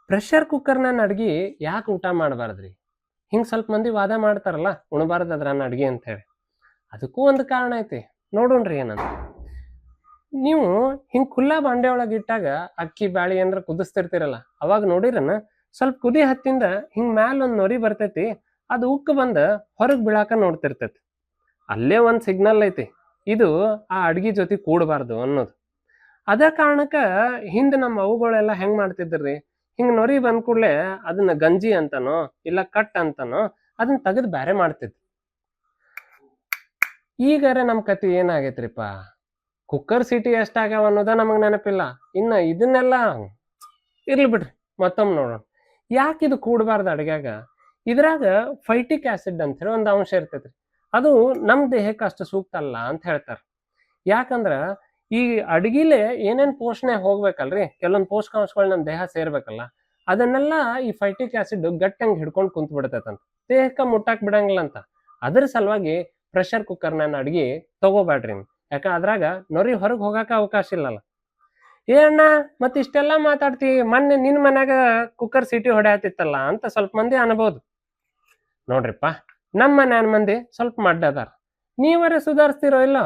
Pressure ಕುಕ್ಕರ್‌ನ ಅಡ್ಗಿ ಯಾಕೆ ಊಟ ಮಾಡಬಾರ್ದ್ರಿ? ಹಿಂಗ್ ಸ್ವಲ್ಪ ಮಂದಿ ವಾದ ಮಾಡ್ತಾರಲ್ಲ, ಉಣಬಾರ್ದು ಅದ್ರನ್ನ ಅಡ್ಗಿ ಅಂತ ಹೇಳಿ. ಅದಕ್ಕೂ ಒಂದು ಕಾರಣ ಐತಿ. ನೋಡೋಣ್ರಿ ಏನಂತ. ನೀವು ಹಿಂಗ್ ಖುಲ್ಲಾ ಬಾಂಡೆ ಒಳಗ್ ಇಟ್ಟಾಗ ಅಕ್ಕಿ, ಬ್ಯಾಳಿ ಏನ್ರ ಕುದಿಸ್ತಿರ್ತೀರಲ್ಲ, ಅವಾಗ ನೋಡಿರನ ಸ್ವಲ್ಪ ಕುದಿ ಹತ್ತಿಂದ ಹಿಂಗ್ ಮ್ಯಾಲ್ ಒಂದ್ ನೊರಿ ಬರ್ತೈತಿ. ಅದು ಉಕ್ಕ ಬಂದ ಹೊರಗ್ ಬೀಳಾಕ ನೋಡ್ತಿರ್ತೈತಿ. ಅಲ್ಲೇ ಒಂದ್ ಸಿಗ್ನಲ್ ಐತಿ. ಇದು ಆ ಅಡ್ಗಿ ಜೊತೆ ಕೂಡಬಾರ್ದು ಅನ್ನೋದು. ಅದ ಕಾರಣಕ್ಕ ಹಿಂದ್ ನಮ್ಮ ಅವ್ವಗಳೆಲ್ಲ ಹೆಂಗ್ ಮಾಡ್ತಿದ್ರ್ರಿ, ಹಿಂಗ್ ನೊರಿ ಬಂದ್ ಕೂಡ್ಲೆ ಅದನ್ನ ಗಂಜಿ ಅಂತನೋ, ಇಲ್ಲ ಕಟ್ ಅಂತನೋ ಅದನ್ನ ತೆಗದ್ ಬ್ಯಾರೆ ಮಾಡ್ತಿದ್ರು. ಈಗರೆ ನಮ್ ಕತಿ ಏನಾಗೈತ್ರಿಪಾ, ಕುಕ್ಕರ್ ಸೀಟಿ ಎಷ್ಟಾಗ್ಯಾವ ಅನ್ನೋದ ನಮಗ್ ನೆನಪಿಲ್ಲ. ಇನ್ನ ಇದನ್ನೆಲ್ಲ ಇರ್ಲಿ ಬಿಡ್ರಿ, ಮತ್ತೊಮ್ಮೆ ನೋಡೋಣ. ಯಾಕಿದು ಕೂಡಬಾರ್ದು ಅಡ್ಗ್ಯಾಗ? ಇದ್ರಾಗ ಫೈಟಿಕ್ ಆಸಿಡ್ ಅಂತ ಹೇಳಿ ಒಂದ್ ಅಂಶ ಇರ್ತೈತ್ರಿ. ಅದು ನಮ್ ದೇಹಕ್ಕೆ ಅಷ್ಟು ಸೂಕ್ತ ಅಲ್ಲ ಅಂತ ಹೇಳ್ತಾರ. ಯಾಕಂದ್ರ ಈ ಅಡ್ಗಿಲೆ ಏನೇನ್ ಪೋಷಣೆ ಹೋಗ್ಬೇಕಲ್ರಿ, ಕೆಲವೊಂದ್ ಪೋಷಕಾಂಶಗಳು ನಮ್ ದೇಹ ಸೇರ್ಬೇಕಲ್ಲ, ಅದನ್ನೆಲ್ಲ ಈ ಫೈಟಿಕ್ ಆಸಿಡ್ ಗಟ್ಟಂಗ್ ಹಿಡ್ಕೊಂಡ್ ಕುಂತ್ ಬಿಡ್ತೈತಂತ. ದೇಹಕ್ಕ ಮುಟ್ಟಾಕ್ ಬಿಡಂಗಿಲ್ಲಂತ. ಅದ್ರ ಸಲುವಾಗಿ ಪ್ರೆಷರ್ ಕುಕ್ಕರ್‌ನ ಅಡ್ಗಿ ತಗೋಬ್ಯಾಡ್ರಿ ನೀವು. ಯಾಕ ಅದ್ರಾಗ ನೊರಿ ಹೊರಗ್ ಹೋಗಾಕ ಅವಕಾಶ ಇಲ್ಲಲ್ಲ. "ಏ ಅಣ್ಣ ಮತ್ ಇಷ್ಟೆಲ್ಲಾ ಮಾತಾಡ್ತಿ, ಮೊನ್ನೆ ನಿನ್ ಮನ್ಯಾಗ ಕುಕ್ಕರ್ ಸೀಟಿ ಹೊಡ್ಯಾತಿತ್ತಲ್ಲ" ಅಂತ ಸ್ವಲ್ಪ ಮಂದಿ ಅನ್ಬೋದು. ನೋಡ್ರಿಪ್ಪ, ನಮ್ ಮನ್ಯಾನ್ ಮಂದಿ ಸ್ವಲ್ಪ ಮಡ್ಡ್ ಅದಾರ. ನೀವರೆ ಸುಧಾರಿಸ್ತಿರೋ ಇಲ್ಲೋ?